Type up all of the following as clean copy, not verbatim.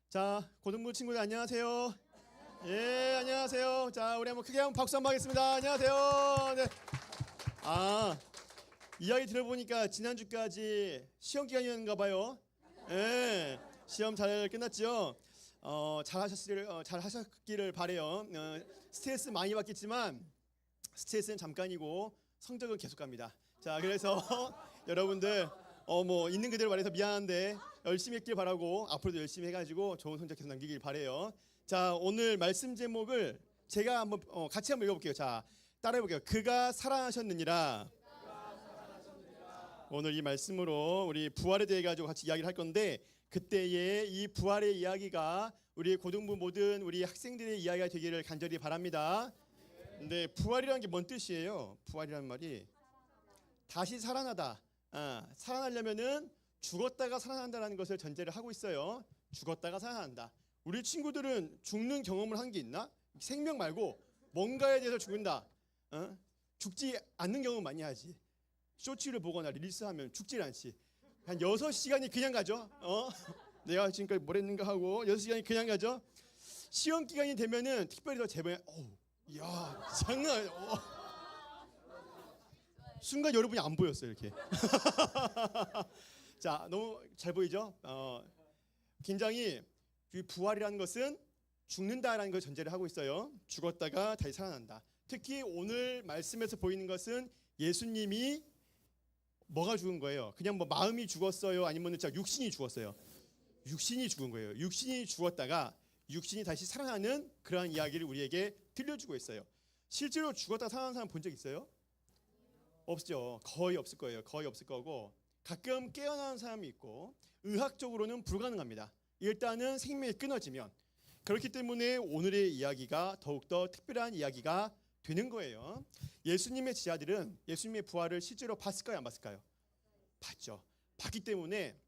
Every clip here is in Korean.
자, 고등부 친구들 안녕하세요. 예, 안녕하세요. 자, 우리 한번 크게 한번 박수 한번 하겠습니다. 안녕하세요. 네. 이야기 들어보니까 지난주까지 시험 기간이었는가 봐요. 예, 시험 잘 끝났죠? 잘 하셨기를 바래요. 스트레스 많이 받겠지만 스트레스는 잠깐이고 성적은 계속 갑니다. 자, 그래서 여러분들 있는 그대로 말해서 미안한데 열심히 했길 바라고 앞으로도 열심히 해가지고 좋은 성적 계속 남기길 바래요. 자, 오늘 말씀 제목을 제가 한번 같이 한번 읽어볼게요. 자, 따라해볼게요. 그가 살아나셨느니라. 오늘 이 말씀으로 우리 부활에 대해 가지고 같이 이야기를 할 건데, 그때의 이 부활의 이야기가 우리 고등부 모든 우리 학생들의 이야기가 되기를 간절히 바랍니다. 근데 부활이라는 게 뭔 뜻이에요? 부활이라는 말이 다시 살아나다. 살아나려면은 죽었다가 살아난다는 것을 전제를 하고 있어요. 죽었다가 살아난다. 우리 친구들은 죽는 경험을 한 게 있나? 생명 말고 뭔가에 대해서 죽는다. 죽지 않는 경험 많이 하지. 쇼츠를 보거나 릴스하면 죽질 않지. 한 6시간이 그냥 가죠. 내가 지금까지 뭘 했는가 하고 6시간이 그냥 가죠. 시험 기간이 되면은 특별히 더 제발 야, 장난 아니야. 순간 여러분이 안 보였어요, 이렇게. 자, 너무 잘 보이죠? 굉장히 부활이라는 것은 죽는다라는 걸 전제를 하고 있어요. 죽었다가 다시 살아난다. 특히 오늘 말씀에서 보이는 것은 예수님이 뭐가 죽은 거예요? 그냥 마음이 죽었어요? 아니면 진짜 육신이 죽었어요? 육신이 죽은 거예요. 육신이 죽었다가 육신이 다시 살아나는 그러한 이야기를 우리에게 들려주고 있어요. 실제로 죽었다가 살아나는 사람 본 적 있어요? 없죠. 거의 없을 거예요. 거의 없을 거고, 가끔 깨어나는 사람이 있고, 의학적으로는 불가능합니다. 일단은 생명이 끊어지면. 그렇기 때문에 오늘의 이야기가 더욱더 특별한 이야기가 되는 거예요. 예수님의 제자들은 예수님의 부활을 실제로 봤을까요? 안 봤을까요? 봤죠. 봤기 때문에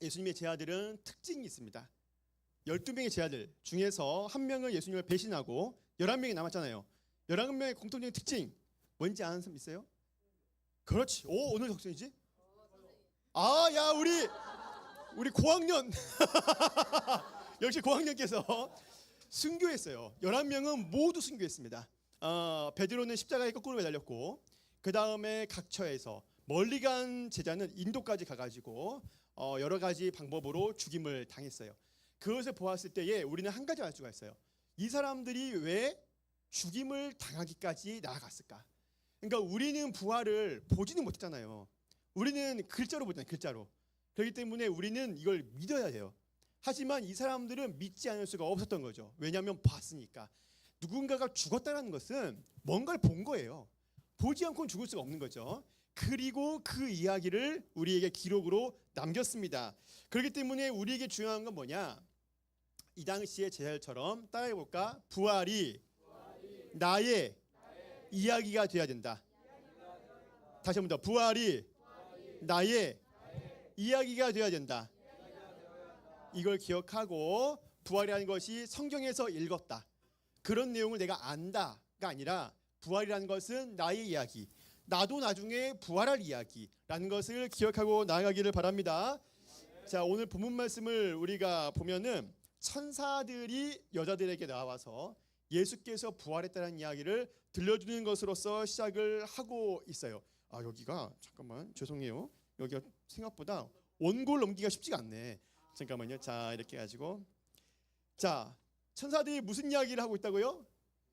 예수님의 제자들은 특징이 있습니다. 12명의 제자들 중에서 한 명은 예수님을 배신하고 11명이 남았잖아요. 11명의 공통적인 특징 뭔지 아는 사람 있어요? 그렇지. 오늘 적성이지? 야, 우리 고학년 역시 고학년께서 순교했어요. 11명은 모두 순교했습니다. 베드로는 십자가에 거꾸로 매달렸고, 그 다음에 각처에서 멀리 간 제자는 인도까지 가가지고 여러 가지 방법으로 죽임을 당했어요. 그것을 보았을 때에 우리는 한 가지 알 수가 있어요. 이 사람들이 왜 죽임을 당하기까지 나아갔을까? 그러니까 우리는 부활을 보지는 못했잖아요. 우리는 글자로 보잖아요. 글자로. 그렇기 때문에 우리는 이걸 믿어야 돼요. 하지만 이 사람들은 믿지 않을 수가 없었던 거죠. 왜냐하면 봤으니까. 누군가가 죽었다는 것은 뭔가를 본 거예요. 보지 않고는 죽을 수가 없는 거죠. 그리고 그 이야기를 우리에게 기록으로 남겼습니다. 그렇기 때문에 우리에게 중요한 건 뭐냐? 이 당시의 제자들처럼 따라해볼까? 부활이 나의 이야기가 돼야 된다. 다시 한 번 더. 부활이 나의 이야기가 돼야 된다. 이걸 기억하고, 부활이라는 것이 성경에서 읽었다, 그런 내용을 내가 안다가 아니라, 부활이라는 것은 나의 이야기, 나도 나중에 부활할 이야기라는 것을 기억하고 나아가기를 바랍니다. 자, 오늘 본문 말씀을 우리가 보면은 천사들이 여자들에게 나와서 예수께서 부활했다는 이야기를 들려주는 것으로서 시작을 하고 있어요. 여기가 잠깐만 죄송해요. 여기가 생각보다 원고를 넘기기가 쉽지가 않네. 잠깐만요. 자, 이렇게 해가지고, 자, 천사들이 무슨 이야기를 하고 있다고요?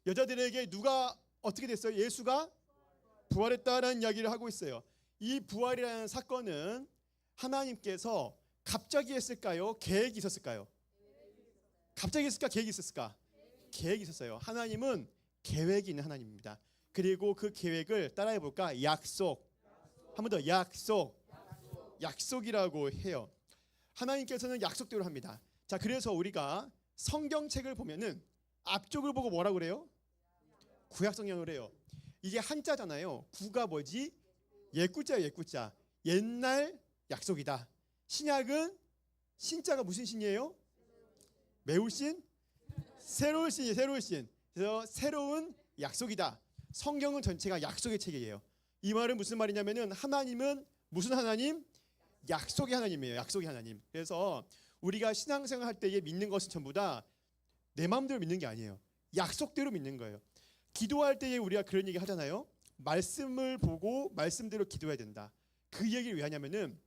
여자들에게 누가 어떻게 됐어요? 예수가 부활했다는 이야기를 하고 있어요. 이 부활이라는 사건은 하나님께서 갑자기 했을까요? 계획이 있었을까요? 갑자기 했을까? 계획이 있었을까? 계획이 있었어요. 하나님은 계획이 있는 하나님입니다. 그리고 그 계획을 따라해볼까? 약속. 한 번 더. 약속이라고 해요. 하나님께서는 약속대로 합니다. 자, 그래서 우리가 성경책을 보면은 앞쪽을 보고 뭐라고 그래요? 구약성경을 해요. 이게 한자잖아요. 구가 뭐지? 옛구자예요. 옛구자. 옛날 약속이다. 신약은 신자가 무슨 신이에요? 매우 신? 새로운 신이에요. 새로운 신. 그래서 새로운 약속이다. 성경은 전체가 약속의 책이에요. 이 말은 무슨 말이냐면은 하나님은 무슨 하나님? 약속의 하나님이에요. 약속의 하나님. 그래서 우리가 신앙생활 할 때에 믿는 것은 전부 다 내 마음대로 믿는 게 아니에요. 약속대로 믿는 거예요. 기도할 때에 우리가 그런 얘기 하잖아요. 말씀을 보고 말씀대로 기도해야 된다. 그 얘기를 왜 하냐면은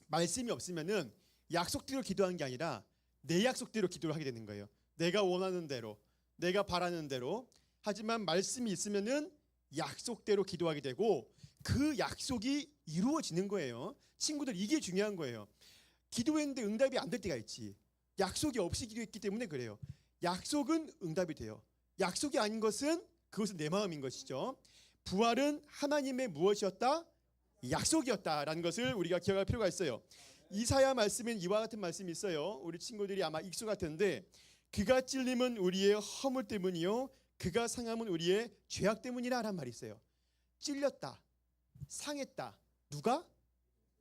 말씀이 없으면은 약속대로 기도하는 게 아니라 내 약속대로 기도를 하게 되는 거예요. 내가 원하는 대로, 내가 바라는 대로. 하지만 말씀이 있으면은 약속대로 기도하게 되고 그 약속이 이루어지는 거예요. 친구들, 이게 중요한 거예요. 기도했는데 응답이 안 될 때가 있지. 약속이 없이 기도했기 때문에 그래요. 약속은 응답이 돼요. 약속이 아닌 것은 그것은 내 마음인 것이죠. 부활은 하나님의 무엇이었다? 약속이었다라는 것을 우리가 기억할 필요가 있어요. 이사야 말씀엔 이와 같은 말씀이 있어요. 우리 친구들이 아마 익숙할 텐데, 그가 찔림은 우리의 허물 때문이요 그가 상함은 우리의 죄악 때문이라는 말이 있어요. 찔렸다, 상했다. 누가?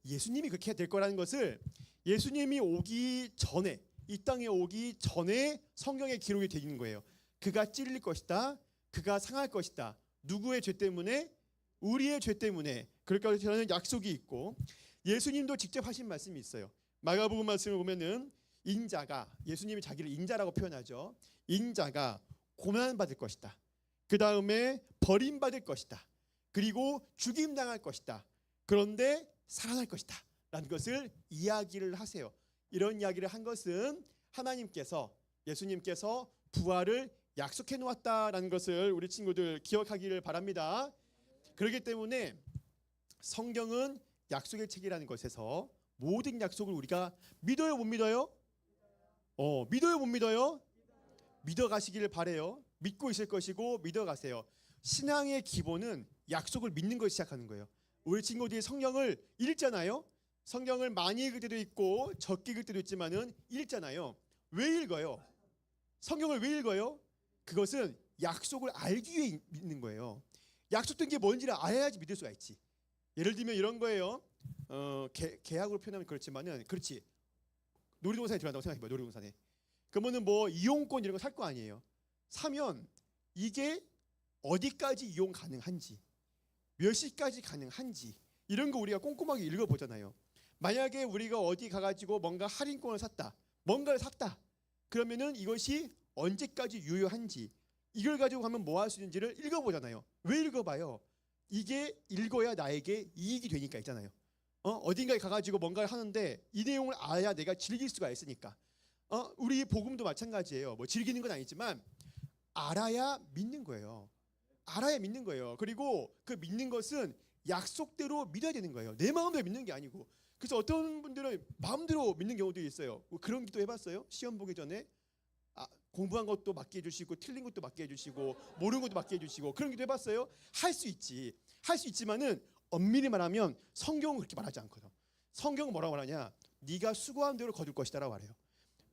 예수님이 그렇게 될 거라는 것을 예수님이 오기 전에, 이 땅에 오기 전에 성경에 기록이 되어 있는 거예요. 그가 찔릴 것이다, 그가 상할 것이다. 누구의 죄 때문에? 우리의 죄 때문에. 그러니까 저는 약속이 있고, 예수님도 직접 하신 말씀이 있어요. 마가복음 말씀을 보면은 인자가, 예수님이 자기를 인자라고 표현하죠. 인자가 고난받을 것이다. 그 다음에 버림받을 것이다. 그리고 죽임당할 것이다. 그런데 살아날 것이다 라는 것을 이야기를 하세요. 이런 이야기를 한 것은 하나님께서, 예수님께서 부활을 약속해 놓았다라는 것을 우리 친구들 기억하기를 바랍니다. 그렇기 때문에 성경은 약속의 책이라는 것에서 모든 약속을 우리가 믿어요, 못 믿어요? 믿어요, 못 믿어요? 믿어가시기를 바래요. 믿고 있을 것이고 믿어가세요. 신앙의 기본은 약속을 믿는 걸 시작하는 거예요. 우리 친구들이 성경을 읽잖아요. 성경을 많이 읽을 때도 있고 적게 읽을 때도 있지만은 읽잖아요. 왜 읽어요? 성경을 왜 읽어요? 그것은 약속을 알기 위해 믿는 거예요. 약속된 게 뭔지를 알아야지 믿을 수가 있지. 예를 들면 이런 거예요. 계약으로 표현하면 그렇지만은, 그렇지. 놀이동산에 들어간다고 생각해봐요. 놀이동산에. 그러면은 뭐 이용권 이런 거 살 거 아니에요. 사면 이게 어디까지 이용 가능한지, 몇 시까지 가능한지 이런 거 우리가 꼼꼼하게 읽어보잖아요. 만약에 우리가 어디 가가지고 뭔가 할인권을 샀다, 뭔가를 샀다, 그러면은 이것이 언제까지 유효한지, 이걸 가지고 가면 뭐 할 수 있는지를 읽어보잖아요. 왜 읽어봐요? 이게 읽어야 나에게 이익이 되니까 있잖아요. 어딘가에 가가지고 뭔가를 하는데 이 내용을 알아야 내가 즐길 수가 있으니까. 우리 복음도 마찬가지예요. 뭐 즐기는 건 아니지만 알아야 믿는 거예요. 알아야 믿는 거예요. 그리고 그 믿는 것은 약속대로 믿어야 되는 거예요. 내 마음대로 믿는 게 아니고. 그래서 어떤 분들은 마음대로 믿는 경우도 있어요. 뭐 그런 기도 해봤어요? 시험 보기 전에 공부한 것도 맞게 해주시고 틀린 것도 맞게 해주시고 모르는 것도 맞게 해주시고 그런 기도 해봤어요? 할 수 있지. 할 수 있지만은 엄밀히 말하면 성경은 그렇게 말하지 않거든. 성경은 뭐라고 말하냐? 네가 수고한 대로 거둘 것이다라고 말해요.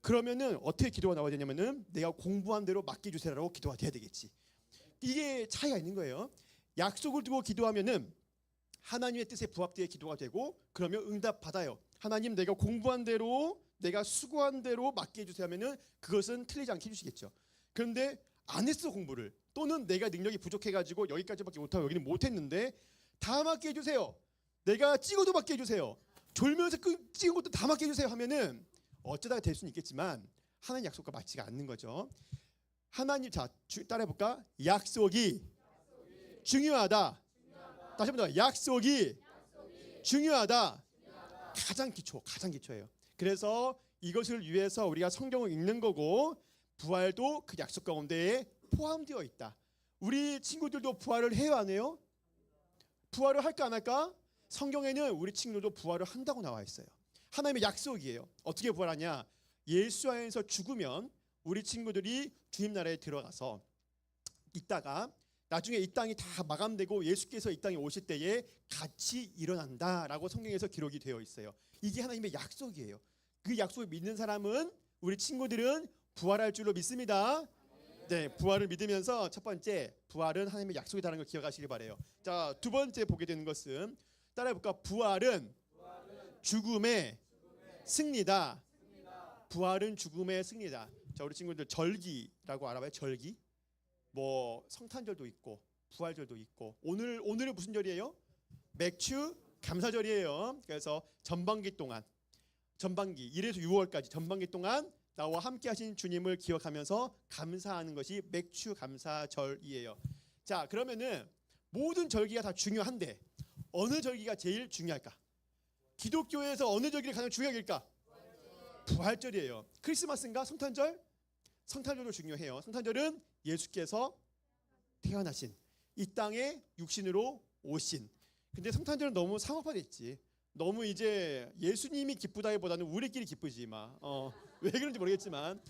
그러면은 어떻게 기도가 나와야 되냐면은 내가 공부한 대로 맡겨주세요라고 기도가 돼야 되겠지. 이게 차이가 있는 거예요. 약속을 두고 기도하면은 하나님의 뜻에 부합되게 기도가 되고, 그러면 응답 받아요. 하나님, 내가 공부한 대로, 내가 수고한 대로 맡겨주세요 하면은 그것은 틀리지 않게 해주시겠죠. 그런데 안 했어, 공부를. 또는 내가 능력이 부족해가지고 여기까지밖에 못하고 여기는 못했는데 다 맡겨주세요. 내가 찍어도 맡겨주세요. 졸면서 찍은 것도 다 맡겨주세요 하면은 어쩌다가 될 수는 있겠지만 하나님 약속과 맞지가 않는 거죠. 하나님, 자, 따라해볼까? 약속이 중요하다. 다시 한번 더. 약속이 중요하다. 가장 기초예요. 그래서 이것을 위해서 우리가 성경을 읽는 거고, 부활도 그 약속 가운데에 포함되어 있다. 우리 친구들도 부활을 해요, 안 해요? 부활을 할까 안 할까? 성경에는 우리 친구들도 부활을 한다고 나와 있어요. 하나님의 약속이에요. 어떻게 부활하냐? 예수 안에서 죽으면 우리 친구들이 주님 나라에 들어가서 있다가 나중에 이 땅이 다 마감되고 예수께서 이 땅에 오실 때에 같이 일어난다라고 성경에서 기록이 되어 있어요. 이게 하나님의 약속이에요. 그 약속을 믿는 사람은, 우리 친구들은 부활할 줄로 믿습니다. 네, 부활을 믿으면서 첫 번째, 부활은 하나님의 약속이라는 걸 기억하시길 바래요. 자, 두 번째 보게 되는 것은, 따라해볼까? 부활은 죽음의 승리다. 부활은 죽음의 승리다. 자, 우리 친구들 절기라고 알아봐요? 절기? 뭐 성탄절도 있고 부활절도 있고, 오늘은 무슨 절이에요? 맥주 감사절이에요. 그래서 전반기 1에서 6월까지 전반기 동안 나와 함께 하신 주님을 기억하면서 감사하는 것이 맥주 감사절이에요. 자, 그러면은 모든 절기가 다 중요한데 어느 절기가 제일 중요할까? 기독교에서 어느 절기가 가장 중요할까? 부활절이에요. 크리스마스인가? 성탄절? 성탄절도 중요해요. 성탄절은 예수께서 태어나신, 이 땅에 육신으로 오신. 근데 성탄절은 너무 상업화됐지. 너무 이제 예수님이 기쁘다기보다는 우리끼리 기쁘지 막. 왜 그런지 모르겠지만,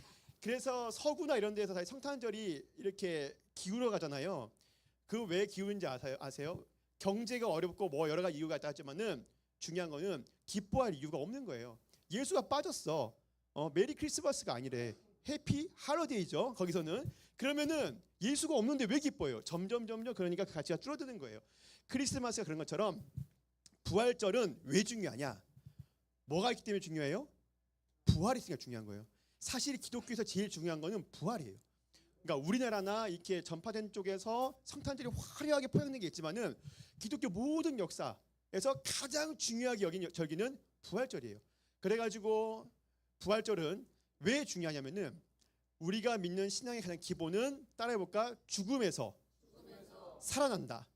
그래서 서구나 이런 데서 다 성탄절이 이렇게 기울어 가잖아요. 그 왜 기우는지 아세요? 경제가 어렵고 뭐 여러 가지 이유가 있다 하지만은 중요한 거는 기뻐할 이유가 없는 거예요. 예수가 빠졌어. 메리 크리스마스가 아니래. 해피 할러데이죠. 거기서는. 그러면은 예수가 없는데 왜 기뻐요? 점점 그러니까 그 가치가 줄어드는 거예요. 크리스마스가 그런 것처럼 부활절은 왜 중요하냐? 뭐가 있기 때문에 중요해요? 부활이 있으니까 중요한 거예요. 사실 기독교에서 제일 중요한 거는 부활이에요. 그러니까 우리나라나 이렇게 전파된 쪽에서 성탄절이 화려하게 포장된 게 있지만은 기독교 모든 역사에서 가장 중요하게 여긴 절기는 부활절이에요. 그래가지고 부활절은 왜 중요하냐면은 우리가 믿는 신앙의 가장 기본은 따라해볼까? 죽음에서 살아난다.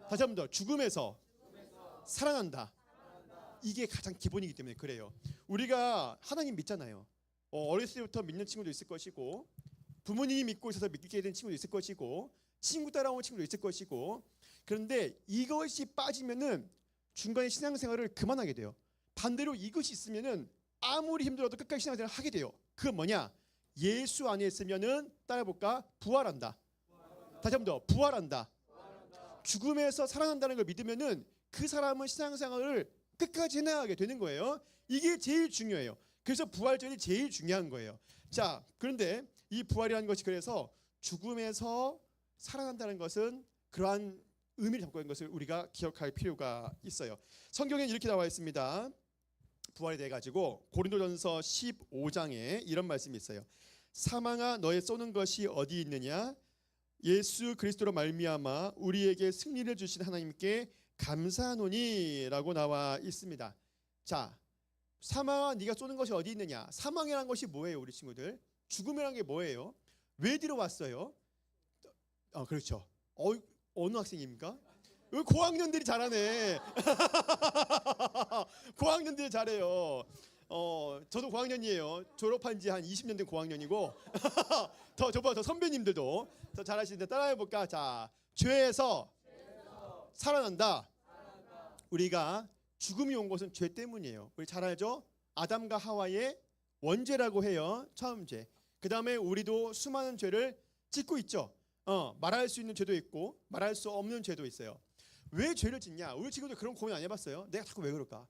다시 한 번 더, 죽음에서 살아난다. 이게 가장 기본이기 때문에 그래요. 우리가 하나님 믿잖아요. 어렸을 때부터 믿는 친구도 있을 것이고, 부모님이 믿고 있어서 믿게 된 친구도 있을 것이고, 친구 따라온 친구도 있을 것이고. 그런데 이것이 빠지면은 중간에 신앙생활을 그만하게 돼요. 반대로 이것이 있으면은 아무리 힘들어도 끝까지 신앙생활을 하게 돼요. 그건 뭐냐? 예수 안에 있으면은 따라해볼까? 부활한다. 다시 한 번 더, 부활한다. 죽음에서 살아난다는 걸 믿으면은 그 사람은 신앙생활을 끝까지 해나가게 되는 거예요. 이게 제일 중요해요. 그래서 부활절이 제일 중요한 거예요. 자, 그런데 이 부활이라는 것이 그래서 죽음에서 살아난다는 것은 그러한 의미를 담고 있는 것을 우리가 기억할 필요가 있어요. 성경에는 이렇게 나와 있습니다. 부활에 대해 가지고 고린도전서 15장에 이런 말씀이 있어요. 사망아 너의 쏘는 것이 어디 있느냐? 예수 그리스도로 말미암아 우리에게 승리를 주신 하나님께 감사하노니라고 나와 있습니다. 자, 사망아 네가 쏘는 것이 어디 있느냐? 사망이라는 것이 뭐예요, 우리 친구들? 죽음이라는 게 뭐예요? 왜 들어왔어요? 그렇죠. 어느 학생입니까? 왜 고학년들이 잘하네. 고학년들이 잘해요. 저도 고학년이에요. 졸업한 지 한 20년 된 고학년이고 저보다 더 선배님들도 더 잘하시는데 따라해볼까? 자, 죄에서 살아난다. 우리가 죽음이 온 것은 죄 때문이에요. 우리 잘 알죠? 아담과 하와의 원죄라고 해요. 처음 죄. 그 다음에 우리도 수많은 죄를 짓고 있죠. 말할 수 있는 죄도 있고 말할 수 없는 죄도 있어요. 왜 죄를 짓냐? 우리 친구들 그런 고민 안 해봤어요? 내가 자꾸 왜 그럴까?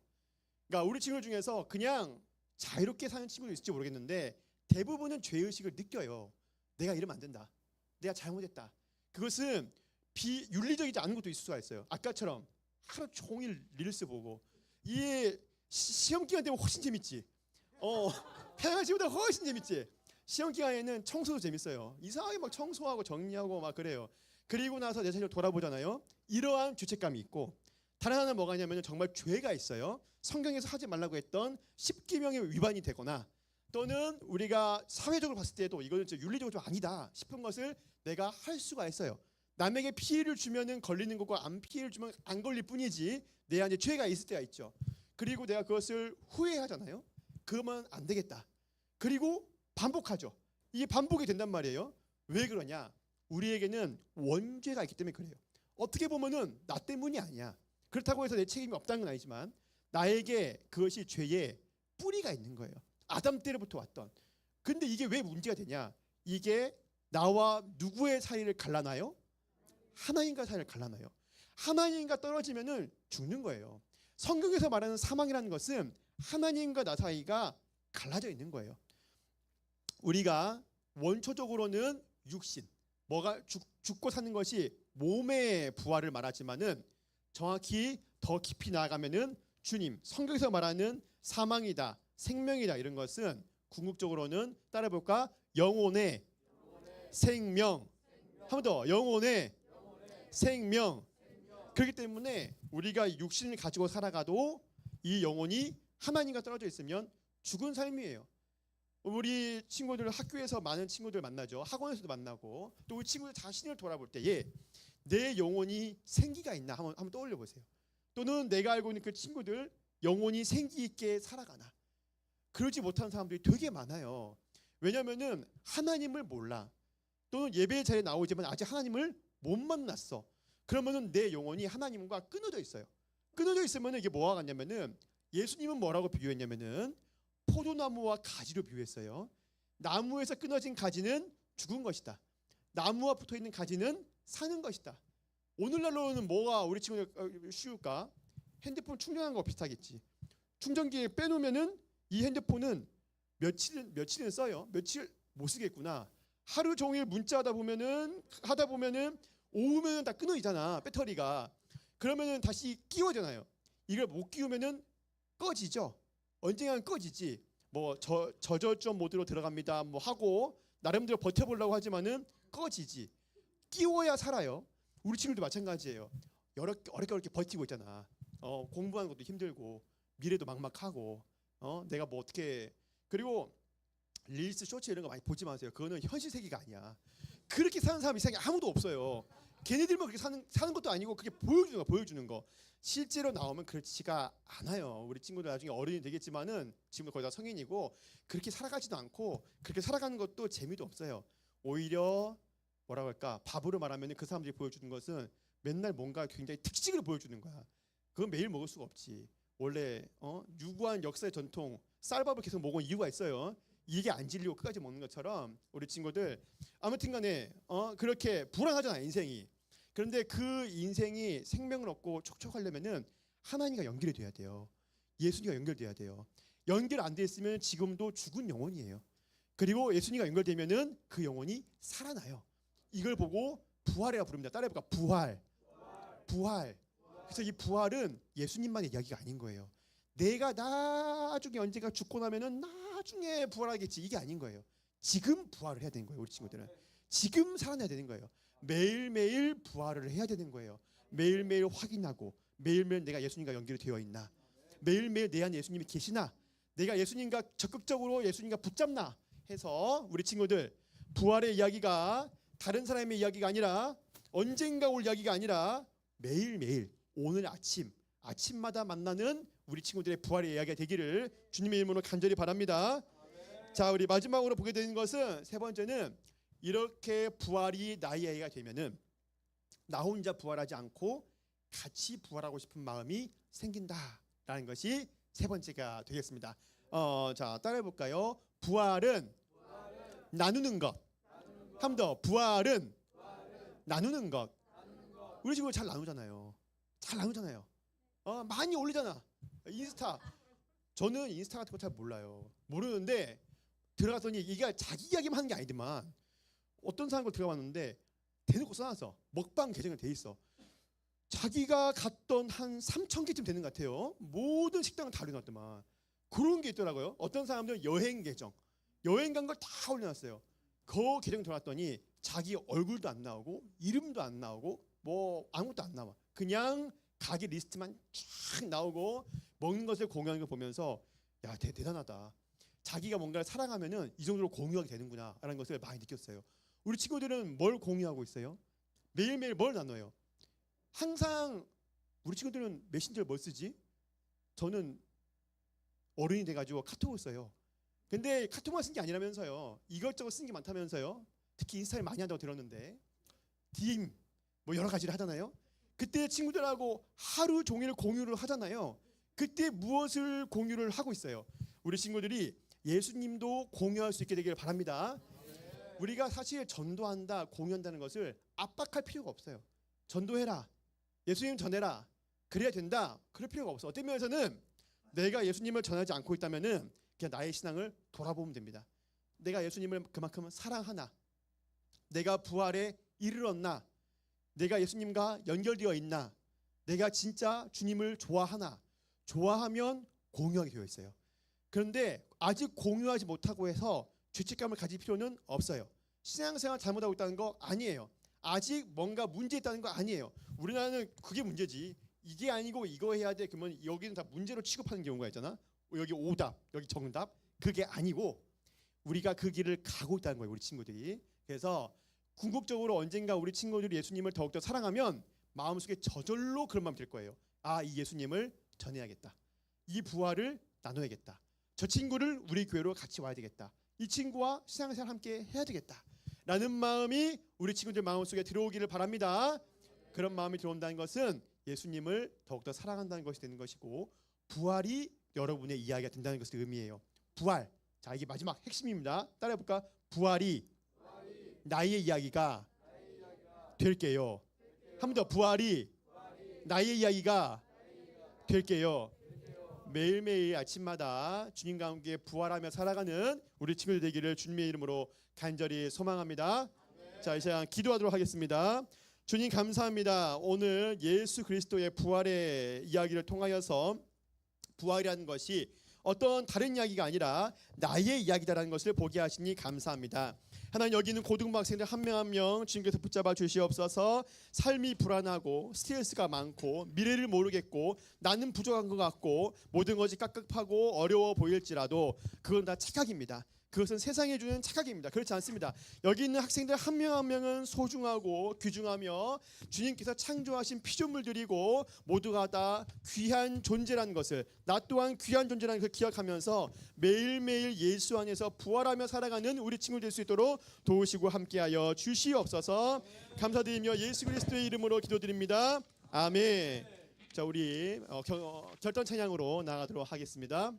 그러니까 우리 친구들 중에서 그냥 자유롭게 사는 친구도 있을지 모르겠는데 대부분은 죄의식을 느껴요. 내가 이러면 안 된다. 내가 잘못했다. 그것은 비윤리적이지 않은 것도 있을 수가 있어요. 아까처럼 하루 종일 릴스 보고 이 시험 기간 되면 훨씬 재밌지. 평양 시보다 훨씬 재밌지. 시험 기간에는 청소도 재밌어요. 이상하게 막 청소하고 정리하고 막 그래요. 그리고 나서 내 자신을 돌아보잖아요. 이러한 죄책감이 있고 다른 하나는 뭐가 있냐면 정말 죄가 있어요. 성경에서 하지 말라고 했던 10계명의 위반이 되거나 또는 우리가 사회적으로 봤을 때도 이거는 윤리적으로 좀 아니다 싶은 것을 내가 할 수가 있어요. 남에게 피해를 주면은 걸리는 거고 안 피해를 주면 안 걸릴 뿐이지 내 안에 죄가 있을 때가 있죠. 그리고 내가 그것을 후회하잖아요. 그러면 안 되겠다. 그리고 반복하죠. 이게 반복이 된단 말이에요. 왜 그러냐? 우리에게는 원죄가 있기 때문에 그래요. 어떻게 보면은 나 때문이 아니야. 그렇다고 해서 내 책임이 없다는 건 아니지만 나에게 그것이 죄의 뿌리가 있는 거예요. 아담 때로부터 왔던. 근데 이게 왜 문제가 되냐? 이게 나와 누구의 사이를 갈라놔요? 하나님과 사이를 갈라놔요. 하나님과 떨어지면은 죽는 거예요. 성경에서 말하는 사망이라는 것은 하나님과 나 사이가 갈라져 있는 거예요. 우리가 원초적으로는 육신, 뭐가 죽고 사는 것이 몸의 부활을 말하지만은 정확히 더 깊이 나아가면은 주님, 성경에서 말하는 사망이다, 생명이다 이런 것은 궁극적으로는 따라볼까? 영혼의 생명. 한 번 더, 영혼의 생명. 그렇기 때문에 우리가 육신을 가지고 살아가도 이 영혼이 하나님과 떨어져 있으면 죽은 삶이에요. 우리 친구들 학교에서 많은 친구들 만나죠. 학원에서도 만나고 또 우리 친구들 자신을 돌아볼 때에 내 영혼이 생기가 있나 한번 떠올려 보세요. 또는 내가 알고 있는 그 친구들 영혼이 생기 있게 살아가나. 그러지 못하는 사람들이 되게 많아요. 왜냐하면은 하나님을 몰라. 또는 예배 자리에 나오지만 아직 하나님을 못 만났어. 그러면은 내 영혼이 하나님과 끊어져 있어요. 끊어져 있으면 이게 뭐가 같냐면은 예수님은 뭐라고 비유했냐면은 포도나무와 가지로 비유했어요. 나무에서 끊어진 가지는 죽은 것이다. 나무와 붙어 있는 가지는 사는 것이다. 오늘날로는 뭐가 우리 친구들 쉬울까? 핸드폰 충전하는 거 비슷하겠지. 충전기에 빼놓으면은 이 핸드폰은 며칠은 써요. 며칠 못 쓰겠구나. 하루 종일 문자하다 보면은 오후면은 다 끊어지잖아. 배터리가. 그러면은 다시 끼워잖아요. 이걸 못 끼우면은 꺼지죠. 언젠가는 꺼지지. 뭐 저절전 모드로 들어갑니다. 뭐 하고 나름대로 버텨보려고 하지만은 꺼지지. 끼워야 살아요. 우리 친구도 마찬가지예요. 어렵게 버티고 있잖아. 공부하는 것도 힘들고 미래도 막막하고 내가 뭐 어떻게 그리고 릴스 쇼츠 이런 거 많이 보지 마세요. 그거는 현실 세계가 아니야. 그렇게 사는 사람이 세상에 아무도 없어요. 걔네들만 그렇게 사는 것도 아니고 그게 보여주는 거. 실제로 나오면 그렇지가 않아요. 우리 친구들 나중에 어른이 되겠지만은 지금도 거의 다 성인이고 그렇게 살아가지도 않고 그렇게 살아가는 것도 재미도 없어요. 오히려 뭐라고 할까? 밥으로 말하면 그 사람들이 보여주는 것은 맨날 뭔가 굉장히 특식을 보여주는 거야. 그건 매일 먹을 수가 없지. 원래 유구한 역사의 전통 쌀밥을 계속 먹은 이유가 있어요. 이게 안 질리고 끝까지 먹는 것처럼 우리 친구들 아무튼간에 그렇게 불안하잖아 인생이. 그런데 그 인생이 생명을 얻고 촉촉하려면은 하나님과 연결이 돼야 돼요. 예수님과 연결돼야 돼요. 연결 안 돼 있으면 지금도 죽은 영혼이에요. 그리고 예수님과 연결되면은 그 영혼이 살아나요. 이걸 보고 부활이라고 부릅니다. 따라해볼까? 부활. 그래서 이 부활은 예수님만의 이야기가 아닌 거예요. 내가 나중에 언젠가 죽고 나면은 나중에 부활하겠지 이게 아닌 거예요. 지금 부활을 해야 되는 거예요. 우리 친구들은 지금 살아나야 되는 거예요. 매일매일 부활을 해야 되는 거예요. 매일매일 확인하고 매일매일 내가 예수님과 연결이 되어 있나, 매일매일 내 안에 예수님이 계시나, 내가 예수님과 적극적으로 예수님과 붙잡나 해서 우리 친구들 부활의 이야기가 다른 사람의 이야기가 아니라 언젠가 올 이야기가 아니라 매일매일 오늘 아침마다 만나는 우리 친구들의 부활의 이야기가 되기를 주님의 이름으로 간절히 바랍니다. 자, 우리 마지막으로 보게 되는 것은 세 번째는 이렇게 부활이 나의 이야기가 되면은 나 혼자 부활하지 않고 같이 부활하고 싶은 마음이 생긴다라는 것이 세 번째가 되겠습니다. 자, 따라해 볼까요? 부활은 나누는 것. 한 번 더. 부활은 나누는 것. 우리 친구 잘 나누잖아요. 많이 올리잖아. 인스타. 저는 인스타 같은 거 잘 몰라요. 모르는데 들어갔더니 이게 자기 이야기만 하는 게 아니더만 어떤 사람 걸 들어봤는데 대놓고 써놨어. 먹방 계정이 돼 있어. 자기가 갔던 한 3,000개쯤 되는 것 같아요. 모든 식당을 다 올려놨더만. 그런 게 있더라고요. 어떤 사람들은 여행 계정, 여행 간 걸 다 올려놨어요. 그 계정 들어갔더니 자기 얼굴도 안 나오고 이름도 안 나오고 뭐 아무것도 안 나와. 그냥 가게 리스트만 쫙 나오고 먹는 것을 공유하는 걸 보면서 야, 대단하다. 자기가 뭔가를 사랑하면은 이 정도로 공유하게 되는구나라는 것을 많이 느꼈어요. 우리 친구들은 뭘 공유하고 있어요? 매일매일 뭘 나눠요? 항상 우리 친구들은 메신저를 뭘 쓰지? 저는 어른이 돼가지고 카톡을 써요. 근데 카톡만 쓴 게 아니라면서요. 이것저것 쓴 게 많다면서요. 특히 인스타를 많이 한다고 들었는데 DM 뭐 여러 가지를 하잖아요. 그때 친구들하고 하루 종일 공유를 하잖아요. 그때 무엇을 공유를 하고 있어요? 우리 친구들이 예수님도 공유할 수 있게 되기를 바랍니다. 우리가 사실 전도한다, 공유한다는 것을 압박할 필요가 없어요. 전도해라, 예수님 전해라, 그래야 된다, 그럴 필요가 없어. 어떤 면에서는 내가 예수님을 전하지 않고 있다면은 그냥 나의 신앙을 돌아보면 됩니다. 내가 예수님을 그만큼 사랑하나, 내가 부활에 이르렀나, 내가 예수님과 연결되어 있나, 내가 진짜 주님을 좋아하나. 좋아하면 공유하게 되어 있어요. 그런데 아직 공유하지 못하고 해서 죄책감을 가질 필요는 없어요. 신앙생활 잘못하고 있다는 거 아니에요. 아직 뭔가 문제 있다는 거 아니에요. 우리나라는 그게 문제지. 이게 아니고 이거 해야 돼. 그러면 여기는 다 문제로 취급하는 경우가 있잖아. 여기 오답, 여기 정답 그게 아니고 우리가 그 길을 가고 있다는 거예요, 우리 친구들이. 그래서 궁극적으로 언젠가 우리 친구들이 예수님을 더욱더 사랑하면 마음속에 저절로 그런 마음이 들 거예요. 아, 이 예수님을 전해야겠다. 이 부활을 나눠야겠다. 저 친구를 우리 교회로 같이 와야 되겠다. 이 친구와 신앙생활 함께 해야 되겠다. 라는 마음이 우리 친구들 마음속에 들어오기를 바랍니다. 그런 마음이 들어온다는 것은 예수님을 더욱더 사랑한다는 것이 되는 것이고 부활이 여러분의 이야기가 된다는 것을 의미해요. 부활. 자, 이게 마지막 핵심입니다. 따라해볼까? 부활이 나의 이야기가 될게요. 한 번 더. 부활이 나의 이야기가 될게요. 매일매일 아침마다 주님과 함께 부활하며 살아가는 우리 친구들 되기를 주님의 이름으로 간절히 소망합니다. 자, 이 시간 기도하도록 하겠습니다. 주님 감사합니다. 오늘 예수 그리스도의 부활의 이야기를 통하여서 부활이라는 것이 어떤 다른 이야기가 아니라 나의 이야기다라는 것을 보게 하시니 감사합니다. 하나님, 여기 있는 고등부 학생들 한 명 한 명 주님께서 붙잡아 주시옵소서. 삶이 불안하고 스트레스가 많고 미래를 모르겠고 나는 부족한 것 같고 모든 것이 깝깝하고 어려워 보일지라도 그건 다 착각입니다. 그것은 세상이 주는 착각입니다. 그렇지 않습니다. 여기 있는 학생들 한 명 한 명은 소중하고 귀중하며 주님께서 창조하신 피조물들이고 모두가 다 귀한 존재라는 것을, 나 또한 귀한 존재라는 것을 기억하면서 매일매일 예수 안에서 부활하며 살아가는 우리 친구들 될 수 있도록 도우시고 함께하여 주시옵소서. 감사드리며 예수 그리스도의 이름으로 기도드립니다. 아멘. 자, 우리 결단 찬양으로 나가도록 하겠습니다.